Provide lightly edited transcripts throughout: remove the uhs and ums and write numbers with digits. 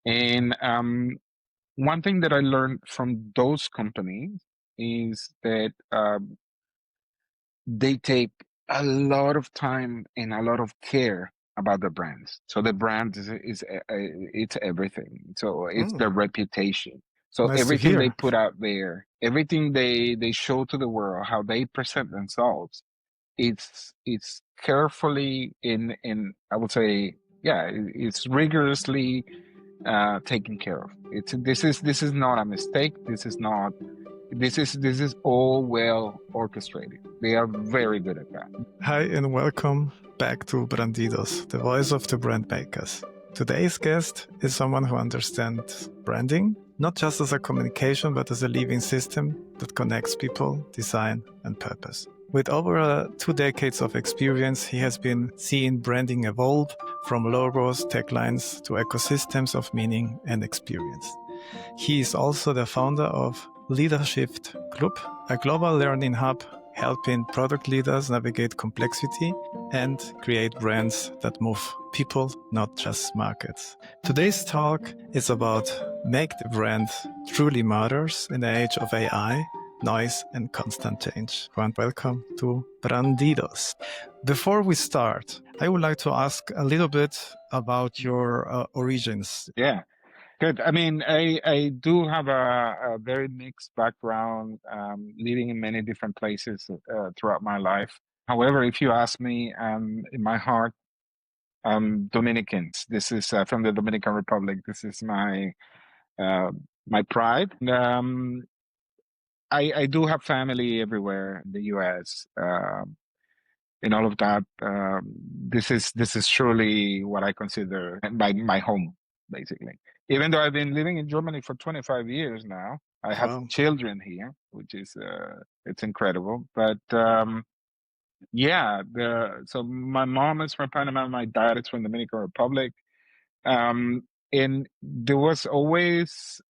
And one thing that I learned from those companies is that they take a lot of time and a lot of care about the brands. So the brand is it's everything. So it's Mm, their reputation. So nice to everything they hear. put out there, everything they show to the world, how they present themselves, it's carefully in I would say, yeah, it's rigorously taken care of. It's this is not a mistake. This is all well orchestrated. They are very good at that. Hi and welcome back to Brandidos, the voice of the brand makers. Today's guest is someone who understands branding, not just as a communication, but as a living system that connects people, design, and purpose. With over 2 decades of experience, he has been seeing branding evolve from logos, taglines to ecosystems of meaning and experience. He is also the founder of Leadership Club, a global learning hub helping product leaders navigate complexity and create brands that move people, not just markets. Today's talk is about make the brand truly matters in the age of AI, noise, and constant change. Juan, welcome to Brandidos. Before we start, I would like to ask a little bit about your origins. Yeah, good. I mean, I do have a very mixed background, living in many different places throughout my life. However, if you ask me, in my heart, Dominicans. This is from the Dominican Republic. This is uh, my pride. I do have family everywhere in the U.S. And all of that. This is surely what I consider my home, basically. Even though I've been living in Germany for 25 years now, I have Wow. children here, which is it's incredible. But yeah, the so my mom is from Panama, my dad is from the Dominican Republic. And there was always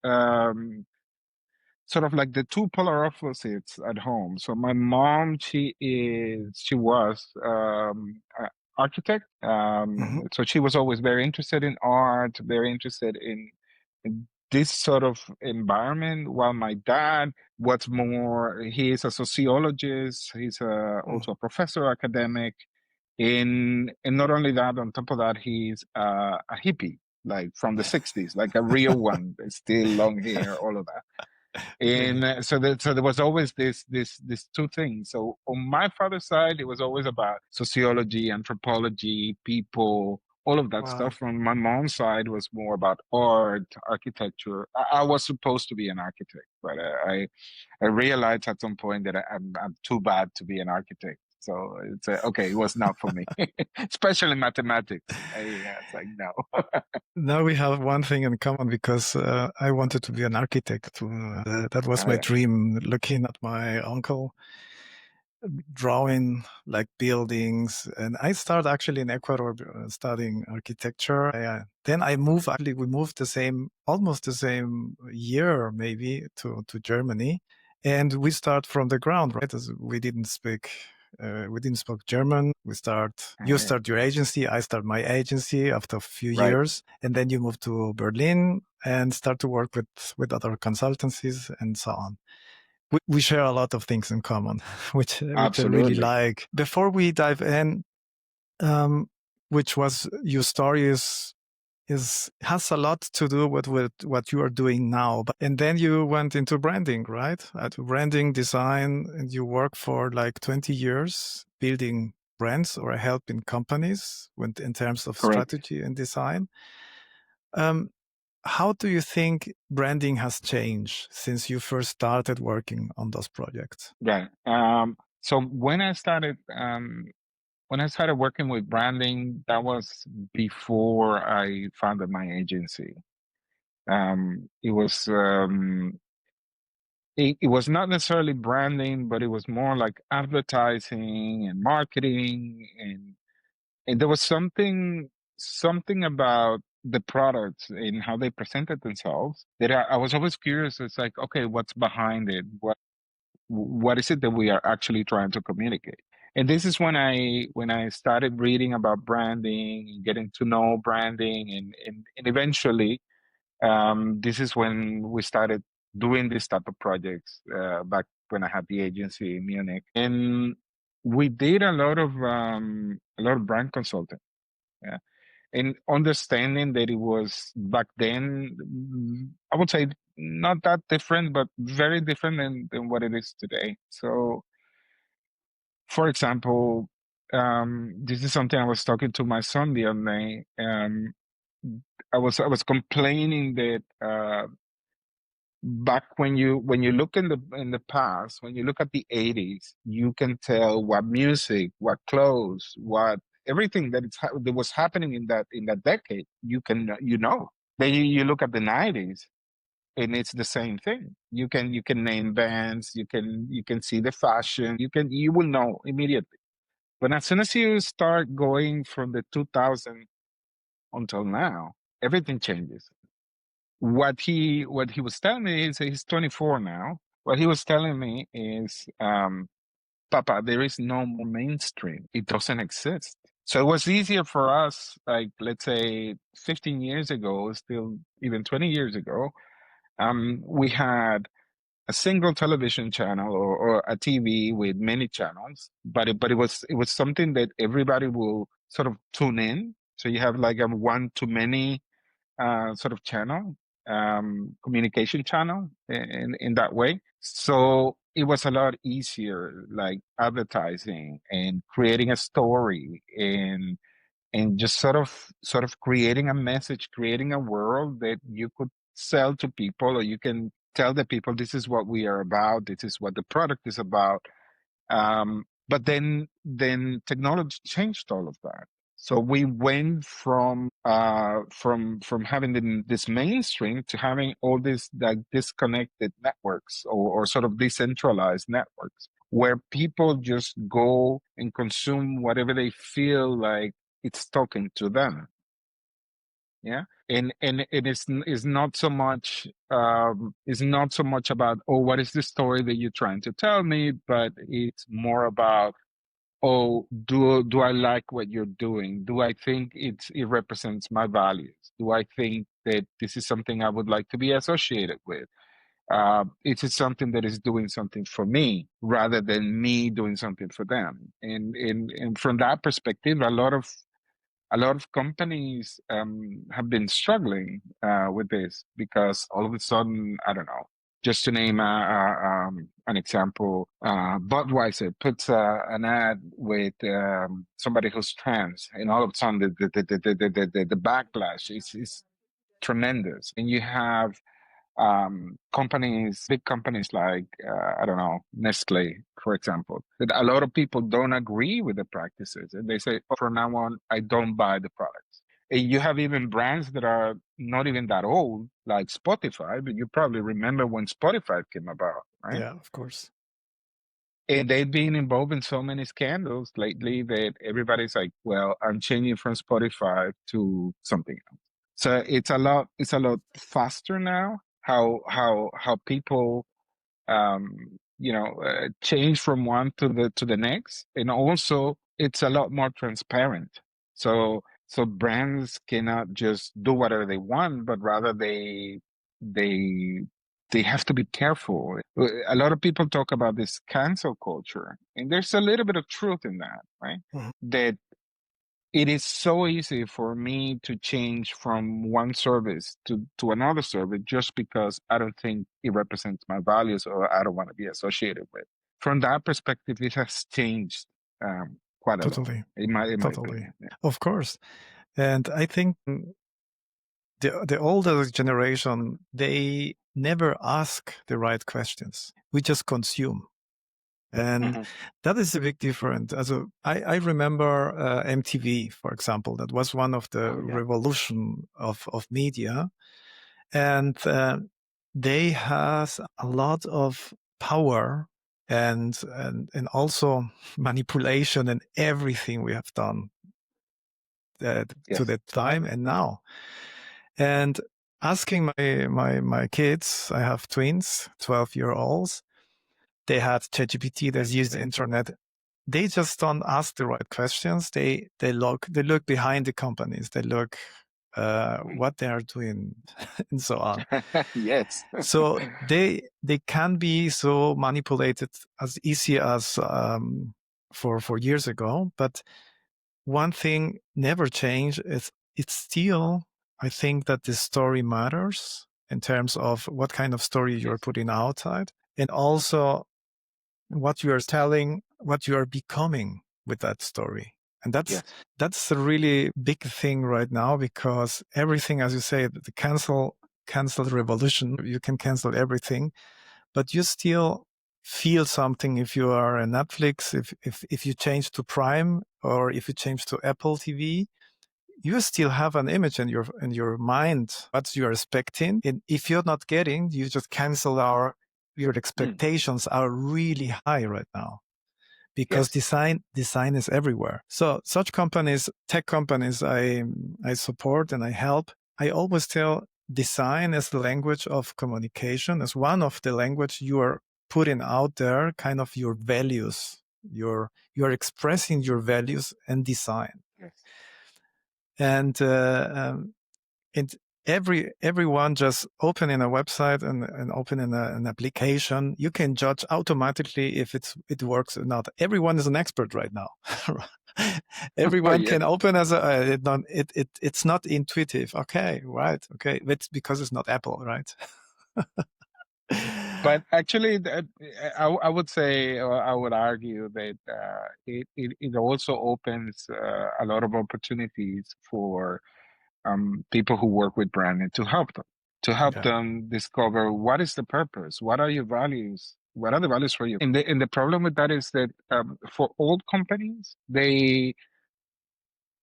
sort of like the two polar opposites at home. So my mom, she was architect. Mhm. So she was always very interested in art, very interested in this sort of environment. While my dad was more, he is a sociologist. He's Mm. also a professor, academic. And not only that, on top of that, he's a hippie, like from the 60s, like a real one, still long hair, all of that. Really? And so there was always this two things. So on my father's side, it was always about sociology, anthropology, people, all of that Wow. stuff. On my mom's side was more about art, architecture. I was supposed to be an architect, but I realized at some point that I'm too bad to be an architect. So it's okay. It was not for me, especially mathematics. It's like no. Now we have one thing in common because I wanted to be an architect too. That was Oh my yeah, dream, looking at my uncle drawing like buildings. And I started actually in Ecuador studying architecture. Then we moved almost the same year maybe to Germany. And we start from the ground, right? As we didn't speak German. You oh yeah, start your agency. I start my agency after a few right. years. And then you move to Berlin and start to work with other consultancies and so on. We share a lot of things in common, which I really Absolutely. like. Before we dive in, um, which was your story is has a lot to do with what you are doing now. And then you went into branding, right? To branding design, and you work for like 20 years building brands or helping companies in terms of Correct. strategy and design. Um, how do you think branding has changed since you first started working on those projects? Yeah. So when I started working with branding, that was before I founded my agency. It was not necessarily branding, but it was more like advertising and marketing, and there was something about the products and how they presented themselves that I was always curious. It's like, okay, what's behind it? What is it that we are actually trying to communicate? And this is when I started reading about branding and getting to know branding, and eventually This is when we started doing this type of projects back when I had the agency in Munich, and we did a lot of brand consulting. Yeah. And understanding that it was back then, I would say not that different, but very different than what it is today. So, for example, this is something I was talking to my son the other day. I was complaining that back when you look in the past, when you look at the 80s, you can tell what music, what clothes, what everything that was happening in that decade. You know. Then you look at the 90s, and it's the same thing. You can name bands, you can see the fashion, you will know immediately. But as soon as you start going from the 2000 until now, everything changes. What he was telling me is he's 24 now. What he was telling me is, Papa, there is no more mainstream. It doesn't exist. So it was easier for us, like let's say 15 years ago, still even 20 years ago, we had a single television channel or a TV with many channels, but it was something that everybody will sort of tune in. So you have like a one to many sort of channel, communication channel in that way. So it was a lot easier, like advertising and creating a story and just sort of creating a message, creating a world that you could sell to people, or you can tell the people this is what we are about, this is what the product is about. But then technology changed all of that. So we went from having this mainstream to having all these like disconnected networks or sort of decentralized networks where people just go and consume whatever they feel like it's talking to them. Yeah. And is not so much is not so much about, oh, what is the story that you're trying to tell me, but it's more about, oh, do I like what you're doing? Do I think it represents my values? Do I think that this is something I would like to be associated with? Is it something that is doing something for me rather than me doing something for them? And from that perspective, a lot of companies have been struggling with this because all of a sudden, I don't know, just to name an example, Budweiser puts an ad with somebody who's trans, and all of a sudden the backlash is tremendous. And you have companies, big companies like, I don't know, Nestle, for example, that a lot of people don't agree with the practices. And they say, oh, from now on, I don't buy the products. And you have even brands that are not even that old, like Spotify, but you probably remember when Spotify came about, right? Yeah, of course. And they've been involved in so many scandals lately that everybody's like, well, I'm changing from Spotify to something else. So it's a lot faster now how people change from one to the next, and also it's a lot more transparent. So brands cannot just do whatever they want, but rather they they have to be careful. A lot of people talk about this cancel culture, and there's a little bit of truth in that, right? Mhm. That it is so easy for me to change from one service to another service just because I don't think it represents my values or I don't want to be associated with. From that perspective, it has changed quite a lot, Totally. in my Totally. opinion. Yeah. Of course. And I think the older generation, they never ask the right questions. We just consume. And Mhm. that is a big difference. Also, I remember MTV, for example. That was one of the Oh yeah. revolution of media. And they has a lot of power and also manipulation and everything we have done to Yes. that time and now. And asking my kids, I have twins, 12-year-olds, they had ChatGPT, they use the internet. They just don't ask the right questions. They look behind the companies. They look what they are doing, and so on. Yes. So they can be so manipulated as easy as for years ago. But one thing never changed. It's still, I think that the story matters in terms of what kind of story you're Yes. putting outside, and also what you are telling, what you are becoming with that story. And Yes. that's a really big thing right now, because everything, as you say, the cancel revolution, you can cancel everything, but you still feel something if you are a Netflix, if you change to Prime, or if you change to Apple TV, you still have an image in your mind what you're expecting. And if you're not getting, you just cancel your Mm. expectations are really high right now, because Yes. design is everywhere. So such companies, tech companies, I support and I help. I always tell design as the language of communication, as one of the language you are putting out there, kind of your values. You're expressing your values and design. Yes. And and everyone just opening a website and opening an application, you can judge automatically if it works or not. Everyone is an expert right now. Oh, Everyone yes. can open as a it's not intuitive. Okay, right. Okay, that's because it's not Apple, right? But actually, I would say, or I would argue that it also opens a lot of opportunities for people who work with branding to help Yeah, them discover what is the purpose, what are your values, what are the values for you. And the problem with that is that for old companies, they've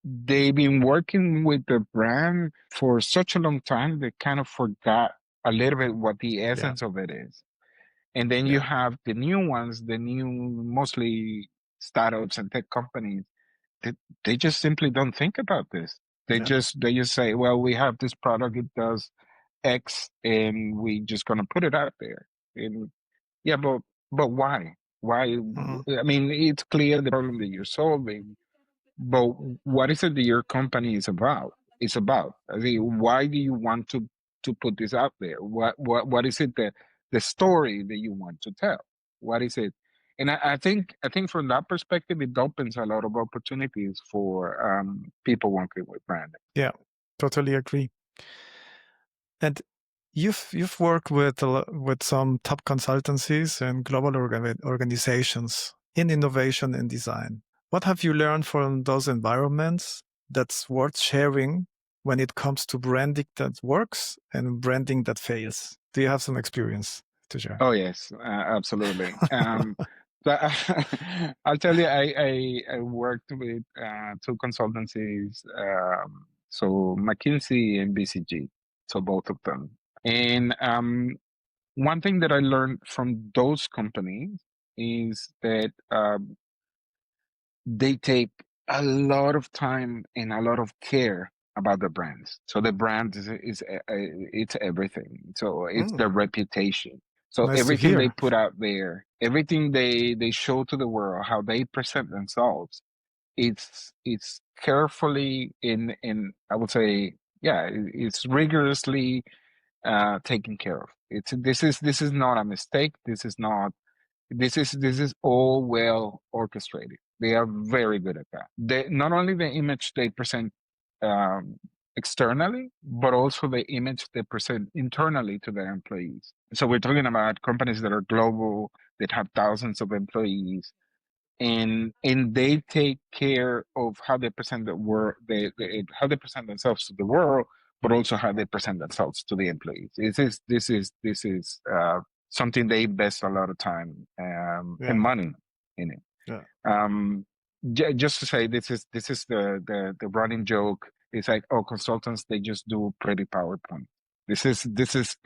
been working with the brand for such a long time, they kind of forgot a little bit what the yeah, essence of it is. And then you yeah. have the new ones, the new mostly startups and tech companies that they just simply don't think about this. Yeah. They just say, well, we have this product, it does X, and we just gonna put it out there. And yeah, but why? Why? Mhm. I mean, it's clear the problem that you're solving, but what is it that your company is about? It's about. I mean, why do you want to put this out there? What is it that the story that you want to tell? What is it? And I think from that perspective, it opens a lot of opportunities for people working with branding. Yeah, totally agree. And you've worked with with some top consultancies and global organizations in innovation and design. What have you learned from those environments that's worth sharing when it comes to branding that works and branding that fails? Do you have some experience to share? Oh yes, absolutely. But I'll tell you, I worked with two consultancies, so McKinsey and BCG, so both of them. And one thing that I learned from those companies is that they take a lot of time and a lot of care about the brands. So the brand it's everything. So it's Mm, the reputation. So nice to everything they hear. put out there, everything they show to the world, how they present themselves, it's carefully in I would say, yeah, it's rigorously taken care of. It's this is not a mistake. This is all well orchestrated. They are very good at that. They not only the image they present um, externally, but also the image they present internally to their employees. So we're talking about companies that are global, that have thousands of employees, and they take care of how they present the world, how they present themselves to the world, but also how they present themselves to the employees. This is something they invest a lot of time and Yeah, money in it. yeah, Um, just to say, this is the running joke. It's like, oh, consultants, they just do pretty PowerPoint. This is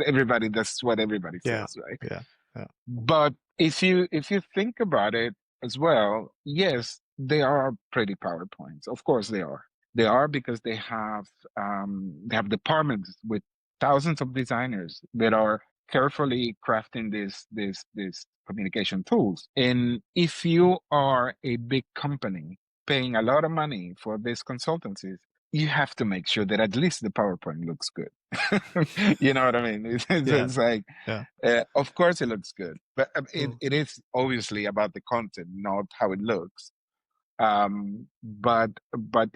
everybody. That's what everybody yeah, says, right? yeah, yeah, But if you think about it as well, yes, they are pretty PowerPoints. Of course they are. They are because they have departments with thousands of designers that are carefully crafting this communication tools. And if you are a big company paying a lot of money for these consultancies, you have to make sure that at least the PowerPoint looks good. You know what I mean? Yeah. It's like, Yeah. of course it looks good, but Mm. it is obviously about the content, not how it looks. But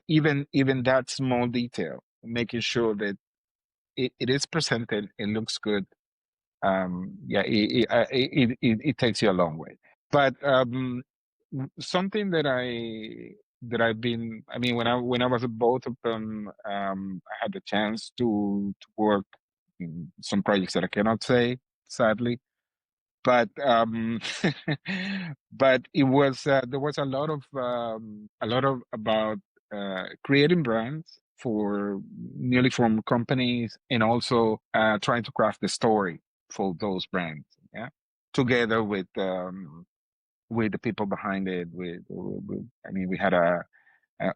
even that small detail, making sure that it is presented, it looks good. Yeah, it takes you a long way. But something that I've been, I mean, when I was at both of them, I had the chance to work in some projects that I cannot say, sadly. But but it was there was a lot of about creating brands for newly formed companies, and also trying to craft the story for those brands. Yeah, together with the people behind it. I mean, we had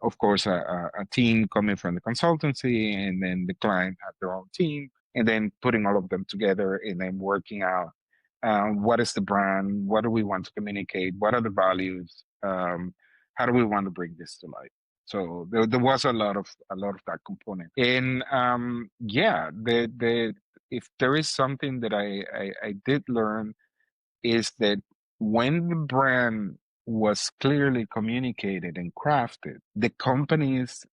of course, a team coming from the consultancy, and then the client had their own team, and then putting all of them together and then working out what is the brand, what do we want to communicate, what are the values, how do we want to bring this to life. So there was a lot of that component, and yeah, the if there is something that I did learn is that when the brand was clearly communicated and crafted, the companies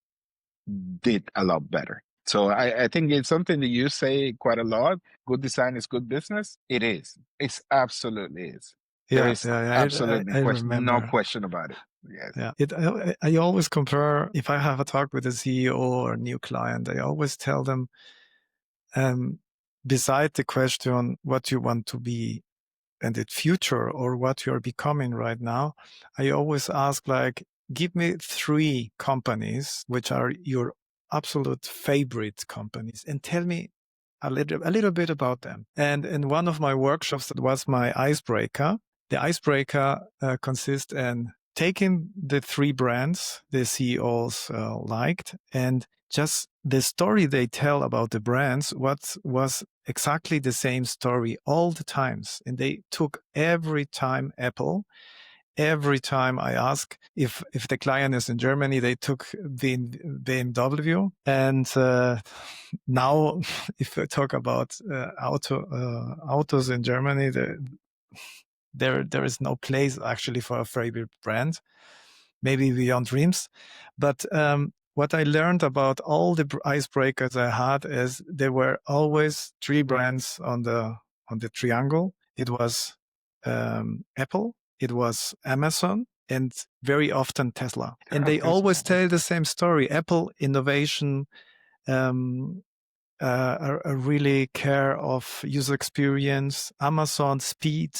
did a lot better. So I think it's something that you say quite a lot. Good design is good business. It is. It's absolutely is. There Yeah, is yeah, absolutely I no remember. question about it. Yes. Yeah, I always compare, if I have a talk with a CEO or a new client, I always tell them, um, beside the question what you want to be in the future or what you're becoming right now, I always ask, like, give me 3 companies which are your absolute favorite companies, and tell me a little bit about them. And in one of my workshops, that was my icebreaker. The icebreaker consists in taking the 3 brands the CEOs liked, and just the story they tell about the brands, what was exactly the same story all the times. And they took every time Apple. Every time I ask if the client is in Germany, they took BMW. And now, if I talk about autos in Germany, there is no place actually for a favorite brand. Maybe Beyond Dreams, but what I learned about all the icebreakers I had is there were always 3 brands on the triangle. It was Apple, it was Amazon, and very often Tesla. And they always tell the same story. Apple, innovation, um, a really care of user experience. Amazon, speed,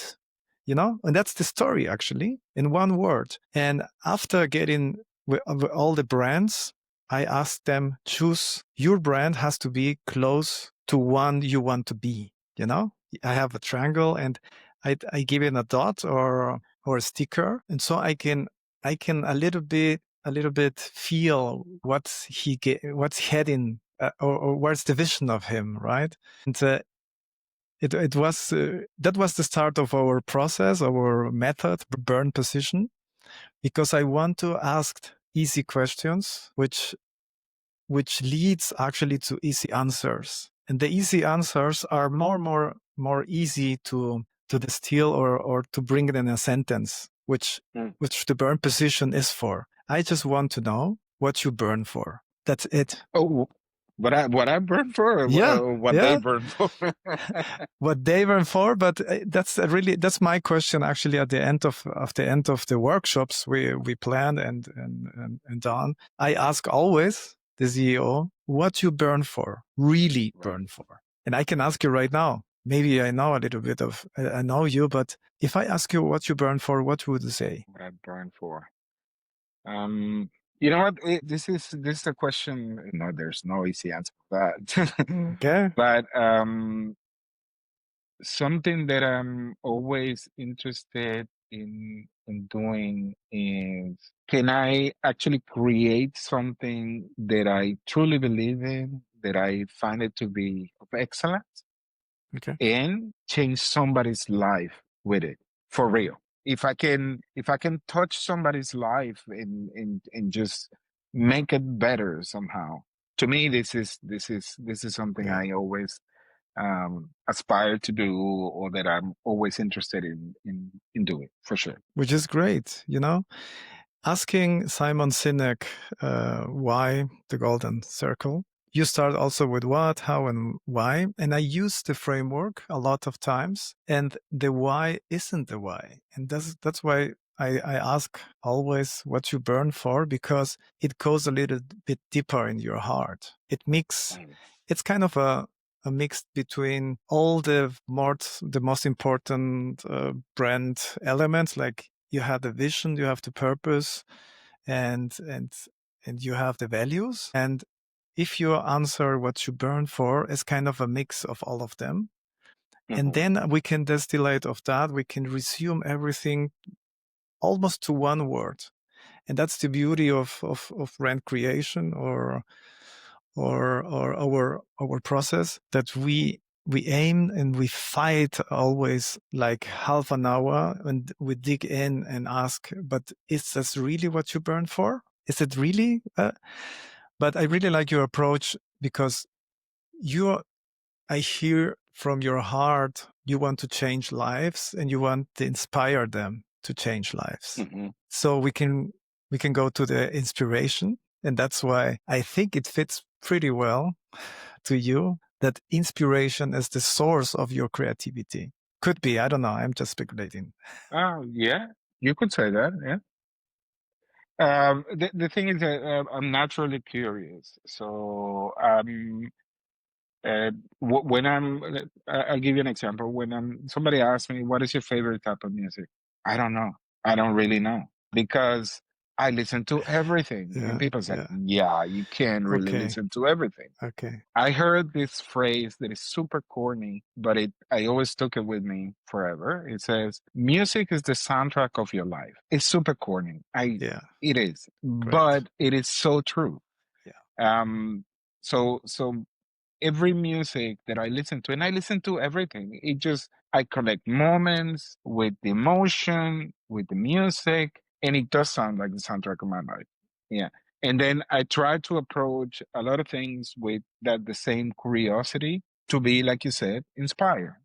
and that's the story actually in one word. And after getting with all the brands, I asked them, choose your brand has to be close to one you want to be. I have a triangle, and I give it a dot or a sticker, and so I can a little bit feel what's heading, or where's the vision of him, right? And it was that was the start of our process, our method, burn position, because I want to ask easy questions, which leads actually to easy answers, and the easy answers are more easy to distill or to bring it in a sentence, which the burn position is for. I just want to know what you burn for. That's it. Oh, what I burn for, Yeah, or what they yeah. burn for. What they were for, but that's my question actually at the end of the workshops we plan and done. I ask always the CEO what you burn for, really burn for. And I can ask you right now, maybe I know a little bit I know you, but if I ask you what you burn for, what would you say? What I burn for. You know what? This is a question. No, there's no easy answer for that. Okay. But something that I'm always interested in doing is, can I actually create something that I truly believe in, that I find it to be of excellence, Okay. and change somebody's life with it for real? If I can touch somebody's life in just make it better somehow. To me, this is something Yeah. I always aspire to do, or that I'm always interested in doing for sure. Which is great, you know? Asking Simon Sinek why the golden circle, you start also with what, how, and why. And I use the framework a lot of times, and the why isn't the why. And that's why I ask always what you burn for, because it goes a little bit deeper in your heart. It's kind of a mix between all the most important brand elements, like you have the vision, you have the purpose, and you have the values. And if you answer what you burn for, is kind of a mix of all of them. And Hmm. then we can distillate of that. We can resume everything almost to one word. And that's the beauty of brand creation, or our process, that we aim and we fight always like half an hour, and we dig in and ask, but is this really what you burn for? Is it really? But I really like your approach, because I hear from your heart, you want to change lives and you want to inspire them to change lives. Hmm. So we can go to the inspiration. And that's why I think it fits pretty well to you, that inspiration is the source of your creativity. Could be, I don't know, I'm just speculating. Oh, yeah, you could say that. Yeah. The thing is that I'm naturally curious. So when I'll give you an example. When somebody asks me, "What is your favorite type of music?" I don't know. I don't really know, because I listen to everything. And Yeah, people say, yeah. "Yeah, you can't really Okay, listen to everything." okay. I heard this phrase that is super corny, but I always took it with me forever. It says, "Music is the soundtrack of your life." It's super corny. Yeah, It is, great. but it is so true. Yeah, Um, so every music that I listen to, and I listen to everything, I collect moments with the emotion, with the music, and it does sound like the soundtrack of my life. Yeah. And then I try to approach a lot of things with the same curiosity, to be, like you said, inspired,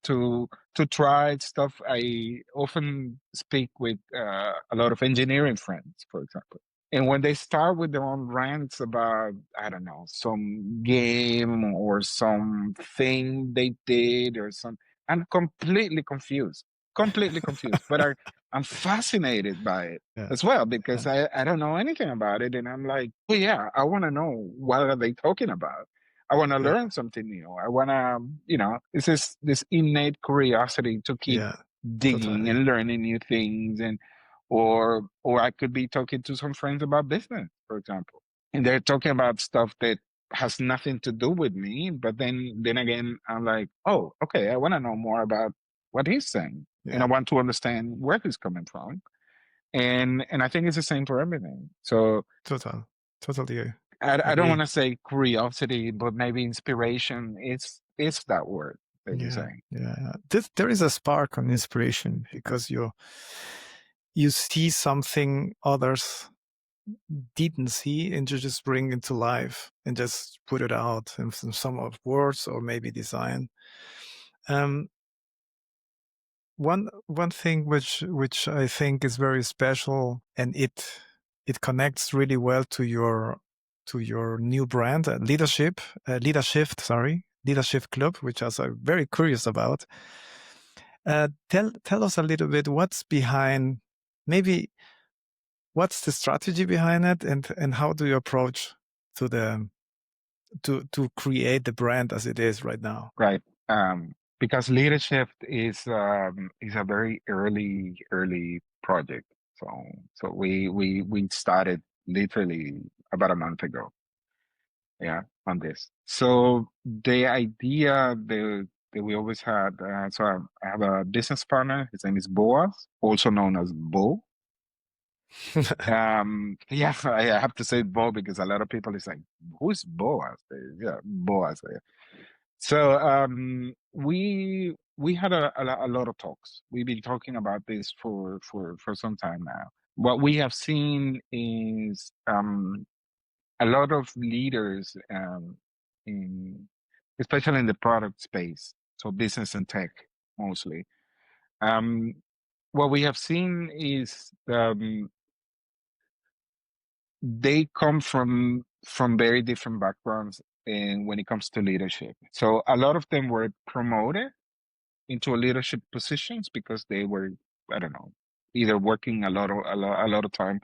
to try stuff. I often speak with a lot of engineering friends, for example. And when they start with their own rants about, I don't know, some game or something they did or some, I'm completely confused. But I'm fascinated by it yeah, as well, because yeah, I don't know anything about it. And I'm like, oh yeah, I want to know, what are they talking about? I want to yeah, learn something new. I want to, it's this innate curiosity to keep yeah, digging totally. and learning new things. And or I could be talking to some friends about business, for example, and they're talking about stuff that has nothing to do with me. But then again, I'm like, oh, okay, I want to know more about what he's saying, and I Yeah, want to understand where he's coming from. And I think it's the same for everything. So totally I don't want agree. to say curiosity, but maybe inspiration. It's that word that you're Yeah, saying. yeah. There is a spark on inspiration, because you see something others didn't see, and you just bring it to life and just put it out in some of words or maybe design. Um, one thing which I think is very special, and it connects really well to your new brand, leadership club, which I'm very curious about. Tell us a little bit what's behind, maybe what's the strategy behind it, and how do you approach to the to create the brand as it is right now? Right. Because leadership is a very early project. So we started literally about a month ago. Yeah, on this. So the idea that we always had. So I have a business partner. His name is Boaz, also known as Bo. Yeah, I have to say Bo because a lot of people is like, who's Boaz? Yeah, Boaz. So we had a lot of talks. We've been talking about this for some time now. what we have seen is a lot of leaders, in especially in the product space, so business and tech mostly. Um, what we have seen is they come from very different backgrounds, and when it comes to leadership. So a lot of them were promoted into leadership positions because they were, I don't know, either working a lot of time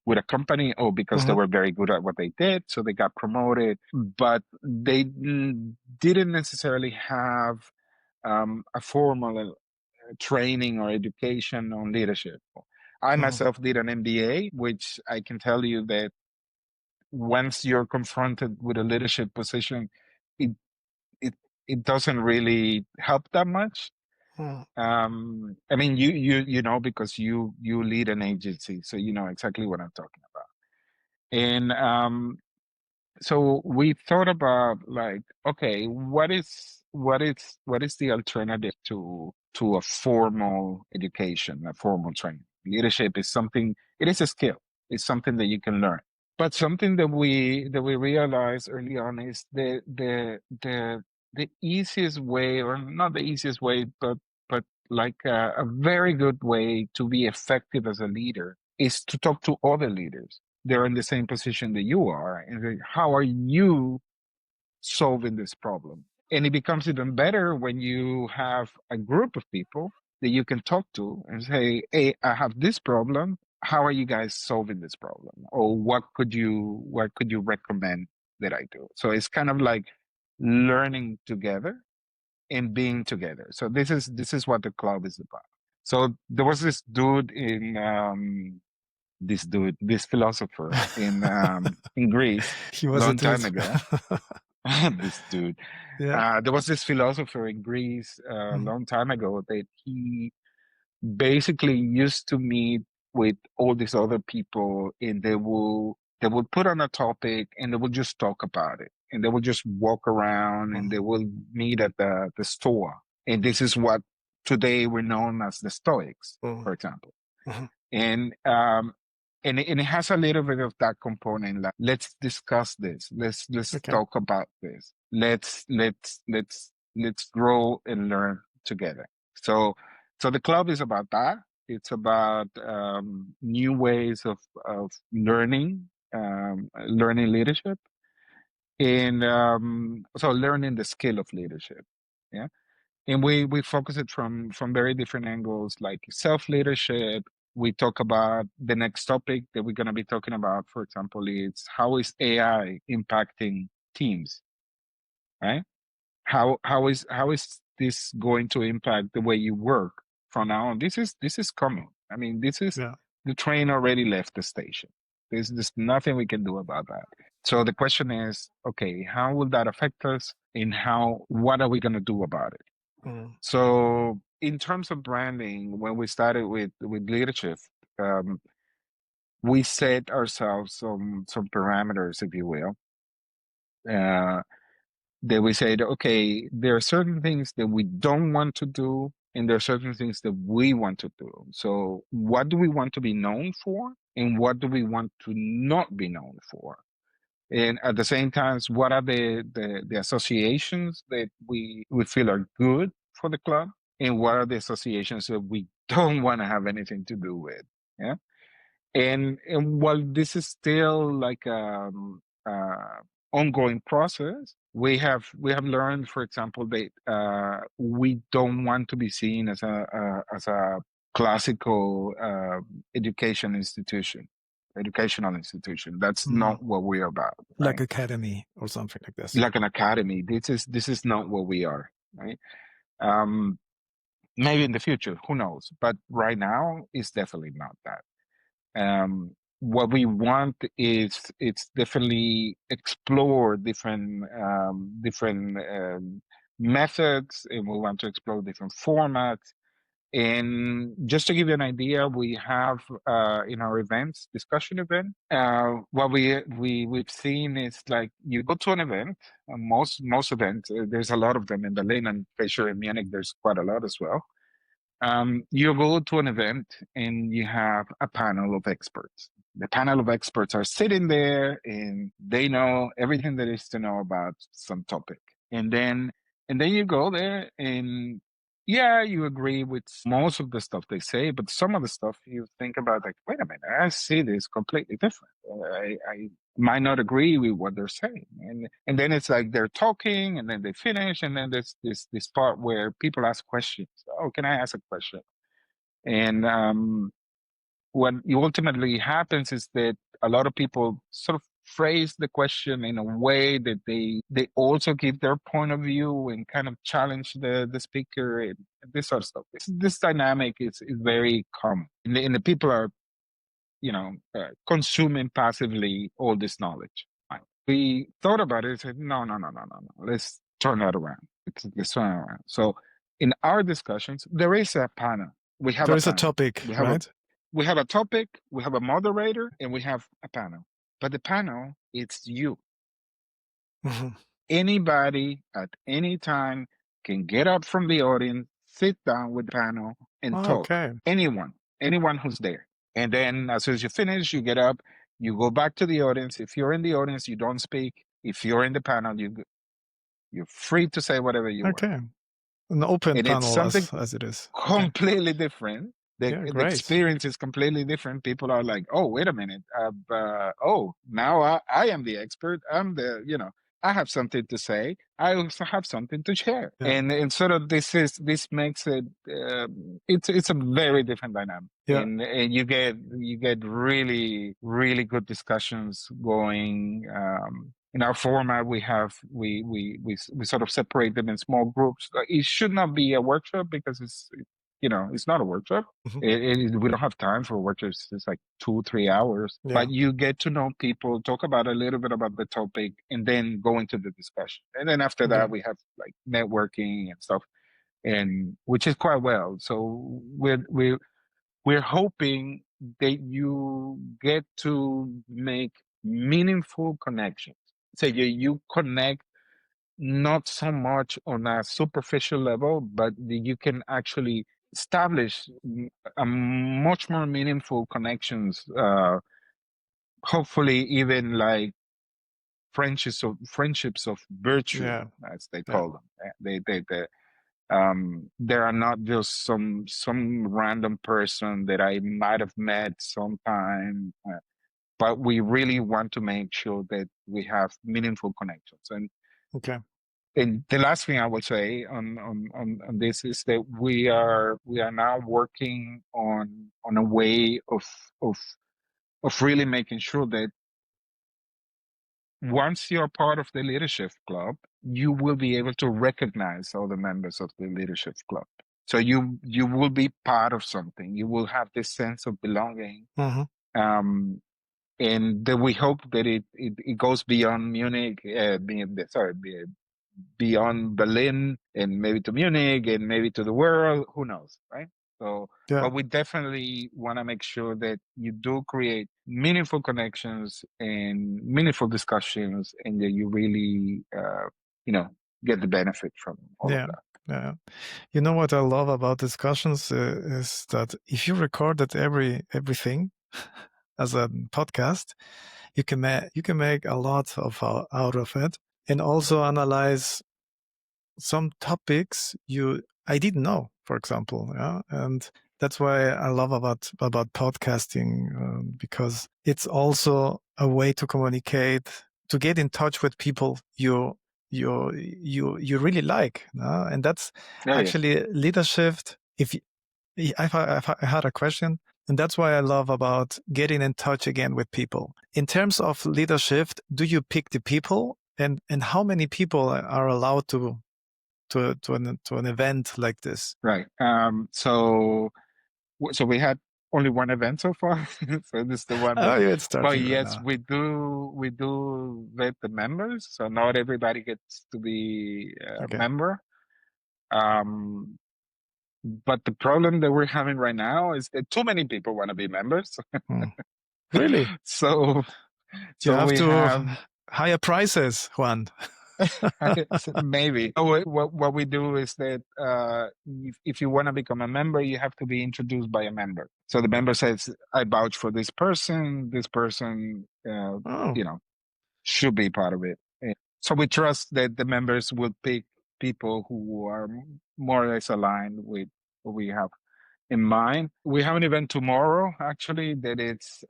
with a company, or because they Mm-hmm. were very good at what they did, so they got promoted. But they didn't necessarily have a formal training or education on leadership. I Mm-hmm. myself did an MBA, which I can tell you that once you're confronted with a leadership position, it it it doesn't really help that much. I mean, you know, because you lead an agency, so you know exactly what I'm talking about. And so we thought about, like, okay, what is the alternative to a formal education, a formal training? Leadership is something, it is a skill. It's something that you can learn. But something that we realized early on is the easiest way, or not the easiest way, but like a very good way to be effective as a leader is to talk to other leaders. They're in the same position that you are, and say, how are you solving this problem? And it becomes even better when you have a group of people that you can talk to and say, hey, I have this problem. How are you guys solving this problem? Or what could you recommend that I do? So it's kind of like learning together and being together. So this is what the club is about. So there was this philosopher in Greece He was a long dude. time ago. This dude. Yeah. There was this philosopher in Greece a Mm-hmm. long time ago that he basically used to meet with all these other people, and they will put on a topic and they will just talk about it, and they will just walk around, and they will meet at the store. And this is what today we're known as the Stoics, Mm-hmm. for example. Mm-hmm. And it has a little bit of that component, like, let's discuss this, let's Okay. talk about this, let's grow and learn together. So the club is about that. It's about new ways of learning leadership, and so learning the skill of leadership. Yeah. And we focus it from very different angles, like self-leadership. We talk about the next topic that we're going to be talking about, for example, is how is AI impacting teams, right? How is this going to impact the way you work from now on? This is coming. I mean, this is Yeah. the train already left the station. There's nothing we can do about that. So the question is, okay, how will that affect us, and what are we going to do about it? Mm-hmm. So in terms of branding, when we started with leadership, um, we set ourselves some parameters, if you will. Uh, that we said, okay, there are certain things that we don't want to do, and there are certain things that we want to do. So what do we want to be known for, and what do we want to not be known for? And at the same time, what are the associations that we feel are good for the club, and what are the associations that we don't want to have anything to do with? Yeah. And while this is still like ongoing process, we have learned, for example, that we don't want to be seen as a classical educational institution. That's Mm-hmm. not what we're about, Like right? academy or something like this. Like an academy. This is not what we are, right? Um, Maybe in the future, who knows? But right now, it's definitely not that. What we want is it's definitely explore different methods, and we want to explore different formats. And just to give you an idea, we have in our events, discussion event, what we've seen is, like, you go to an event, most events, there's a lot of them in Berlin, and for sure in Munich, there's quite a lot as well. You go to an event and you have a panel of experts. The panel of experts are sitting there and they know everything there is to know about some topic. And then you go there and yeah, you agree with most of the stuff they say, but some of the stuff you think about like, wait a minute, I see this completely different. I might not agree with what they're saying. And then it's like they're talking and then they finish and then there's this part where people ask questions. Oh, can I ask a question? And what ultimately happens is that a lot of people sort of phrase the question in a way that they also give their point of view and kind of challenge the speaker and this sort of stuff. This dynamic is very common, and the people are consuming passively all this knowledge. Right? We thought about it and said, no, no, no, no, no, no. Let's turn that around. Let's turn it around. So in our discussions, there is a panel. We have There a is a panel. topic, We have right? we have a topic, we have a moderator, and we have a panel. But the panel, it's you. Mhm. Anybody at any time can get up from the audience, sit down with the panel, and talk. Okay. Anyone who's there. And then as soon as you finish, you get up, you go back to the audience. If you're in the audience, you don't speak. If you're in the panel, you're free to say whatever you want. Okay. An open And it's panel something as it is. Okay. completely different. Yeah, The great. experience is completely different. People are like, oh, wait a minute. Now I am the expert. I have something to say. I also have something to share. Yeah. And sort of this makes it, it's a very different dynamic. Yeah. And you get really, really good discussions going. In our format, we sort of separate them in small groups. It should not be a workshop because it's not a workshop. Mhm. We don't have time for workshops. It's like 2-3 hours, Yeah. but you get to know people, talk about a little bit about the topic, and then go into the discussion. And then after that, Okay. we have like networking and stuff, and which is quite well. So we're hoping that you get to make meaningful connections. So you connect not so much on a superficial level, but you can actually establish a much more meaningful connections. Hopefully, even like friendships of virtue, Yeah. as they Yeah. call them. They are not just some random person that I might have met sometime. But we really want to make sure that we have meaningful connections. Okay. And the last thing I will say on this is that we are now working on a way of really making sure that once you're part of the leadership club, you will be able to recognize all the members of the leadership club. So you will be part of something. You will have this sense of belonging. Mhm. And that we hope that it goes beyond Munich, beyond Berlin, and maybe to Munich, and maybe to the world. Who knows, right? So, Yeah. but we definitely want to make sure that you do create meaningful connections and meaningful discussions, and that you really, get the benefit from all Yeah. of that. Yeah. You know what I love about discussions is that if you recorded everything as a podcast, you can make a lot of out of it, and also analyze some topics I didn't know, for example. Yeah, and that's why I love about podcasting, because it's also a way to communicate, to get in touch with people you really like, and that's Oh yeah, actually leadership. I had a question, and that's why I love about getting in touch again with people. In terms of leadership, do you pick the people, and how many people are allowed to an event like this? right. So we had only one event so far, so this is the one Oh, that. yeah, it's But starting right yes, now. we do vet the members, so not everybody gets to be a Okay. member. Um, but the problem that we're having right now is that too many people want to be members. Really? So You have we to have higher prices, Juan. Maybe. What we do is that if you want to become a member, you have to be introduced by a member. So the member says, "I vouch for this person. This person, Oh, should be part of it." So we trust that the members will pick people who are more or less aligned with what we have in mind. We have an event tomorrow, actually, that it's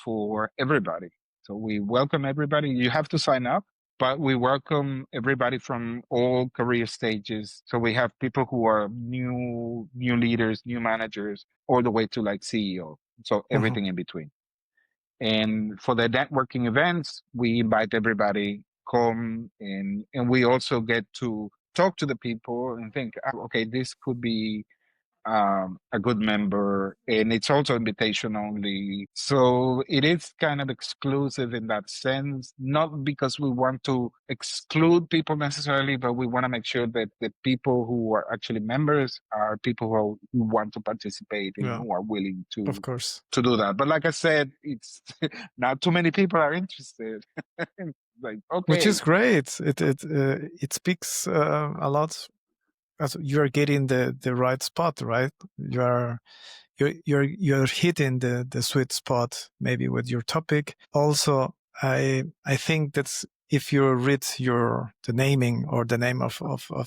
for everybody. So we welcome everybody. You have to sign up, but we welcome everybody from all career stages. So we have people who are new leaders, new managers, all the way to like CEO. So mhm. everything in between. And for the networking events, we invite everybody come and we also get to talk to the people and think, okay, this could be a good member, and it's also invitation only. So it is kind of exclusive in that sense, not because we want to exclude people necessarily, but we want to make sure that the people who are actually members are people who want to participate and Yeah, who are willing of course. to do that. But like I said, it's not too many people are interested. Like, Which okay, is great. It speaks a lot. As you are getting the right spot, right? You're hitting the sweet spot maybe with your topic. Also, I think that's if you read the naming or the name of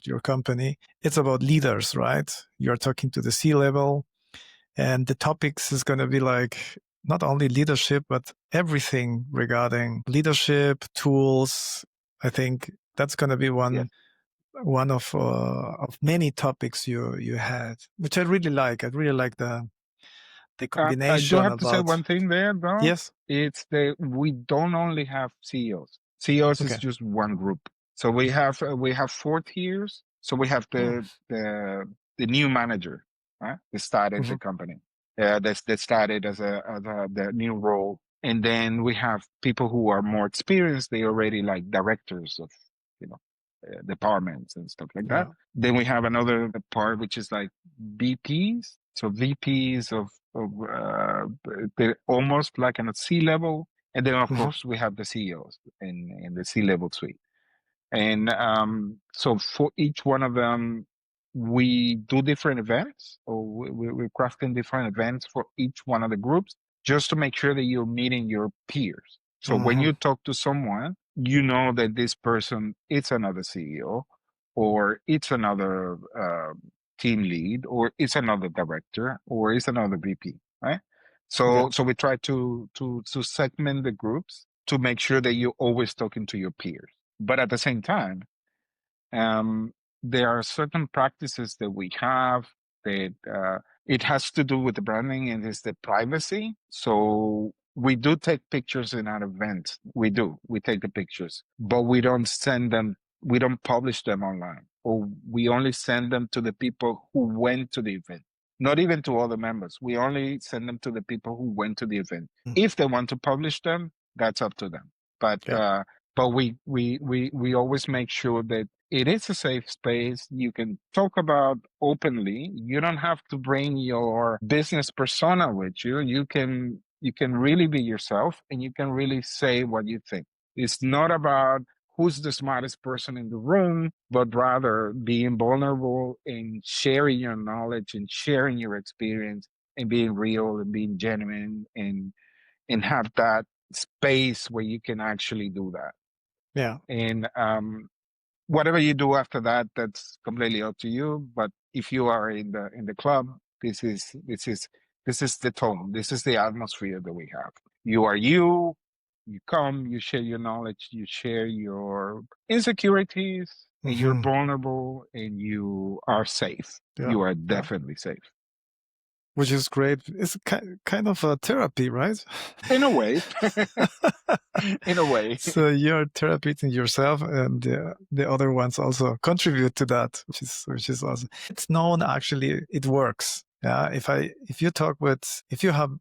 your company, it's about leaders, right? You're talking to the C-level, and the topics is going to be like not only leadership, but everything regarding leadership tools. I think that's going to be yes. one of many topics you had, which I really like. I really like the I do combination have to say about one thing there, though. yes. It's that we don't only have CEOs. CEOs is Okay. just one group. So we have 4 tiers. So we have Mm. the new manager, right? That started Mm-hmm. the company. That started as the new role, and then we have people who are more experienced. They already like directors of you know departments and stuff like that. Yeah. Then we have another part which is like VPs. So VPs of they're almost like in a C level, and then of Mm-hmm. course we have the CEOs in the C level suite. And so for each one of them, we do different events, or we're crafting different events for each one of the groups, just to make sure that you're meeting your peers. So when Mm-hmm. you talk to someone, you know that this person is another CEO, or it's another team lead, or it's another director, or it's another VP, right? Yeah. So we try to segment the groups to make sure that you're always talking to your peers. But at the same time, um, there are certain practices that we have that it has to do with the branding and is the privacy. So we do take pictures in our events. We do. We take the pictures, but we don't send them. We don't publish them online, or we only send them to the people who went to the event. Not even to all the members. We only send them to the people who went to the event. Mm. If they want to publish them, that's up to them. But Yeah. we always make sure that it is a safe space. You can talk about openly. You don't have to bring your business persona with you. You can really be yourself, and you can really say what you think. It's not about who's the smartest person in the room, but rather being vulnerable and sharing your knowledge and sharing your experience and being real and being genuine and have that space where you can actually do that. Yeah. And whatever you do after that, that's completely up to you. But if you are in the club, this is the tone. This is the atmosphere that we have. You are you. You come. You share your knowledge. You share your insecurities, and you're Mm-hmm. vulnerable, and you are safe. Yeah. You are Yeah. definitely safe Which is great. It's kind of a therapy, right? in a way. In a way. So you're therapeuting yourself, and the other ones also contribute to that, which is awesome. It's known actually, it works. Yeah, if you have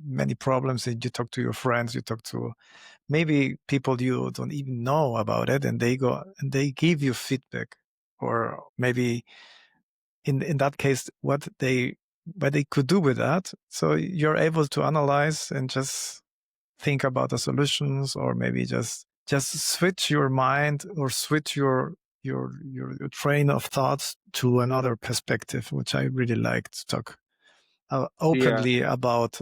many problems and you talk to your friends, you talk to maybe people you don't even know about it, and they go and they give you feedback, or maybe in that case what they could do with that. So you're able to analyze and just think about the solutions, or maybe just just switch your mind or switch your train of thoughts to another perspective, which I really like to talk Yeah. openly about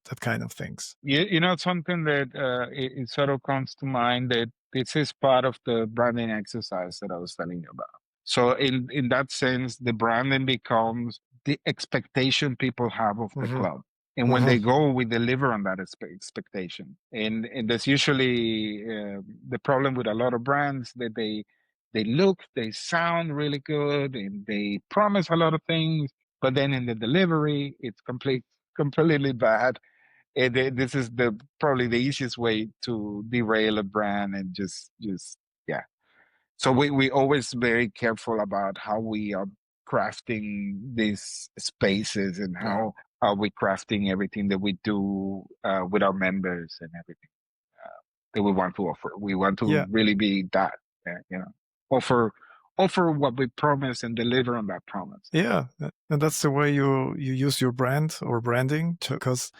that kind of things. You know, something that it sort of comes to mind that this is part of the branding exercise that I was telling you about. So in that sense, the branding becomes the expectation people have of the Mm-hmm. club. And when Mm-hmm. they go, we deliver on that expectation. And that's usually the problem with a lot of brands that they sound really good and they promise a lot of things, but then in the delivery, it's completely bad. This is the probably the easiest way to derail a brand and just yeah. So we always very careful about how we are crafting these spaces and Yeah. how are we crafting everything that we do with our members and everything that we want to offer. We want to Yeah. really be that, you know, offer offer what we promise and deliver on that promise. Yeah, and that's the way you use your brand or branding, because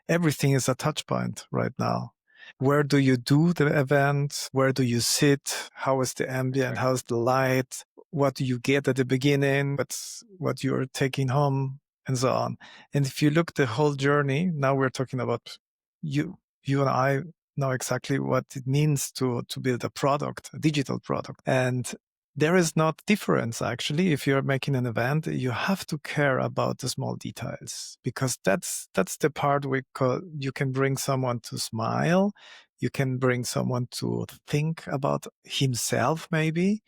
everything is a touch point right now. Where do you do the event? Where do you sit? How is the ambient? Exactly. How's the light? What do you get at the beginning? What's what you're taking home, and so on. And if you look the whole journey, now we're talking about you and I know exactly what it means to build a product, a digital product, and there is not difference actually. If you're making an event, you have to care about the small details, because that's the part we call, you can bring someone to smile, you can bring someone to think about himself maybe.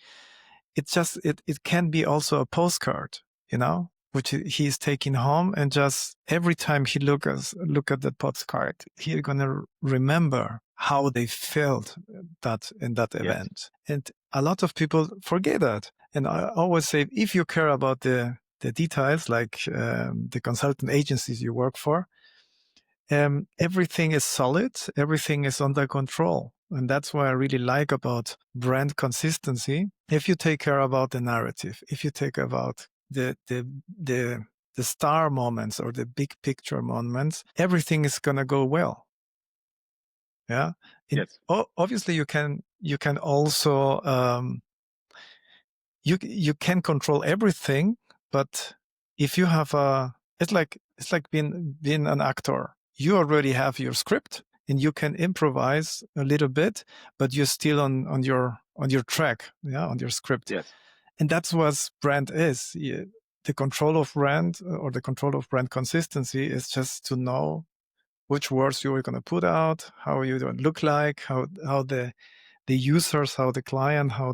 It's just it can be also a postcard, you know, which he's taking home, and just every time he look at that postcard, he's gonna remember how they felt that in that Yes. event. And a lot of people forget that. And I always say, if you care about the details, like the consultant agencies you work for, everything is solid, everything is under control. And that's what I really like about brand consistency. If you take care about the narrative, if you take about the star moments or the big picture moments, everything is gonna go well. Yeah. Yes. Obviously you can also you can control everything, but if you have it's like being an actor. You already have your script and you can improvise a little bit, but you're still on your track, yeah, on your script. Yes. And that's what brand is. The control of brand or the control of brand consistency is just to know which words you're going to put out, how you don't look like, how the users, how the client, how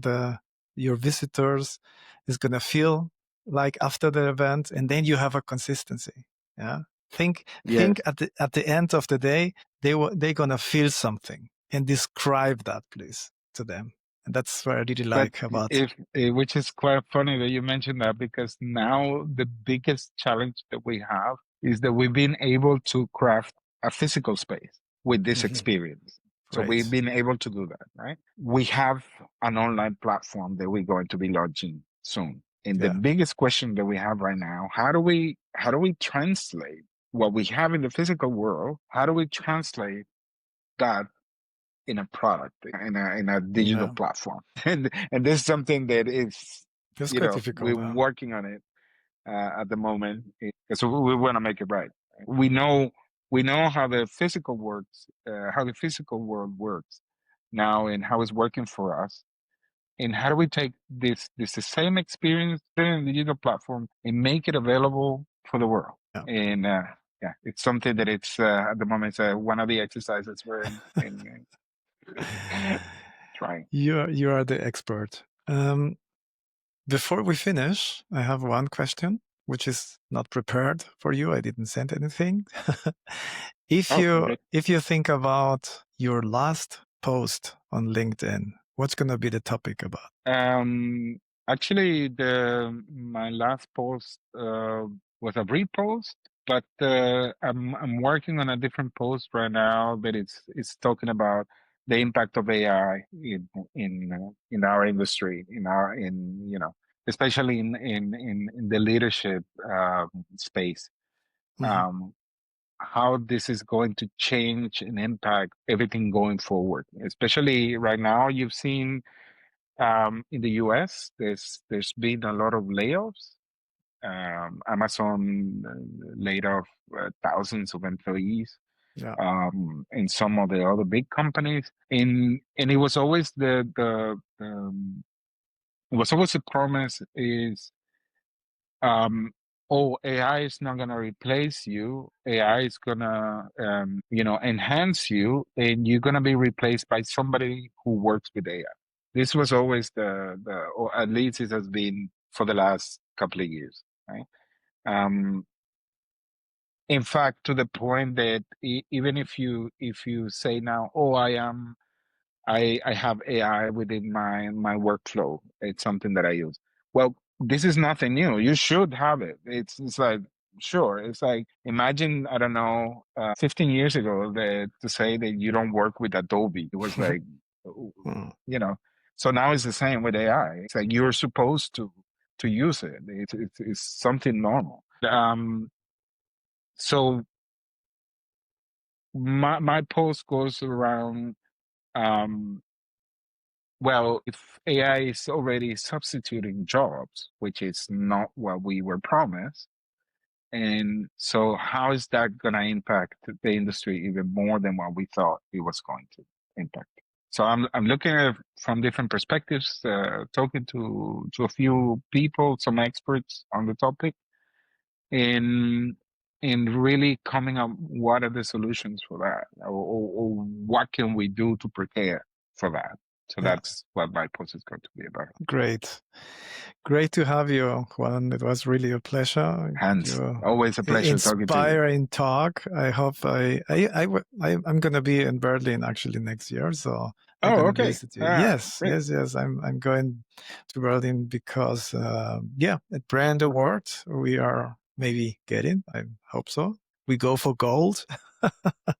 your visitors is going to feel like after the event, and then you have a consistency. Yeah, think Yes. at the end of the day, they're going to feel something, and describe that, please, to them. And that's what I really But like about. if which is quite funny that you mentioned that, because now the biggest challenge that we have is that we've been able to craft a physical space with this Mhm. experience. So we've Great. been able to do that, right? We have an online platform that we're going to be launching soon. And the Yeah. biggest question that we have right now, how do we translate what we have in the physical world? How do we translate that in a product, in a digital Yeah. platform? And this is something that is, That's you quite know, we're difficult. working on it at the moment, because we want to make it right. We know we know how the physical works, how the physical world works now, and how it's working for us. And how do we take this the same experience in the digital platform and make it available for the world? Yeah. And yeah, it's something that it's at the moment, it's one of the exercises we're in trying. You are the expert. Before we finish, I have one question, which is not prepared for you. I didn't send anything. Oh, okay. If you think about your last post on LinkedIn, what's going to be the topic about? Um, Actually, the my last post was a repost, but I'm working on a different post right now that it's talking about the impact of AI in our industry, in you know, especially in the leadership space. Mhm. Um, how this is going to change and impact everything going forward. Especially right now, you've seen in the US, there's been a lot of layoffs. Amazon laid off thousands of employees, Yeah. and some of the other big companies. And it was always it was always a promise is oh, AI is not gonna replace you. AI is gonna enhance you, and you're gonna be replaced by somebody who works with AI. This was always or at least it has been for the last couple of years, right? Um, in fact, to the point that even if you say now, oh, I have AI within my workflow. It's something that I use. Well, this is nothing new. You should have it. It's like sure. It's like imagine I don't know 15 years ago that to say that you don't work with Adobe. It was like Mm. you know. So now it's the same with AI. It's like you're supposed to use it. It's something normal. So my post goes around. Um, Well, if AI is already substituting jobs, which is not what we were promised, and so how is that going to impact the industry even more than what we thought it was going to impact? So I'm looking at it from different perspectives, talking to a few people, some experts on the topic, and really coming up what are the solutions for that, or what can we do to prepare for that. So Yeah. that's what my post is going to be about. Great. Great to have you, Juan. It was really a pleasure. Hans, You always a pleasure talking to you. inspiring talk. I hope I'm gonna be in Berlin actually next year, so I'm Oh, gonna okay. visit you. Yes, Great. yes. I'm going to Berlin because at Brand Awards we are maybe getting. I hope so. We go for gold.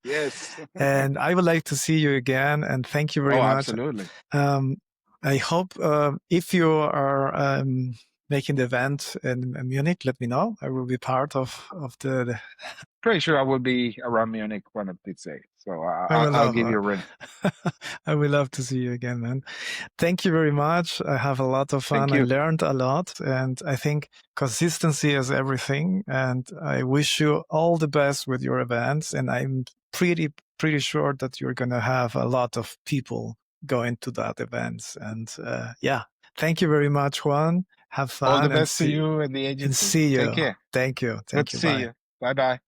Yes. And I would like to see you again. And thank you very Oh, much. absolutely. I hope if you are making the event in Munich, let me know. I will be part of the Pretty sure I will be around Munich one of these days. So I will I'll love give you a ring. I will love to see you again, man. Thank you very much. I have a lot of Thank fun. I you. learned a lot, and I think consistency is everything. And I wish you all the best with your events. And I'm pretty sure that you're gonna have a lot of people going to that events. And thank you very much, Juan. Have All the fun and best to you and the agency. see Take you. care. Thank you. Good Thank to you. see Bye. you. Bye bye.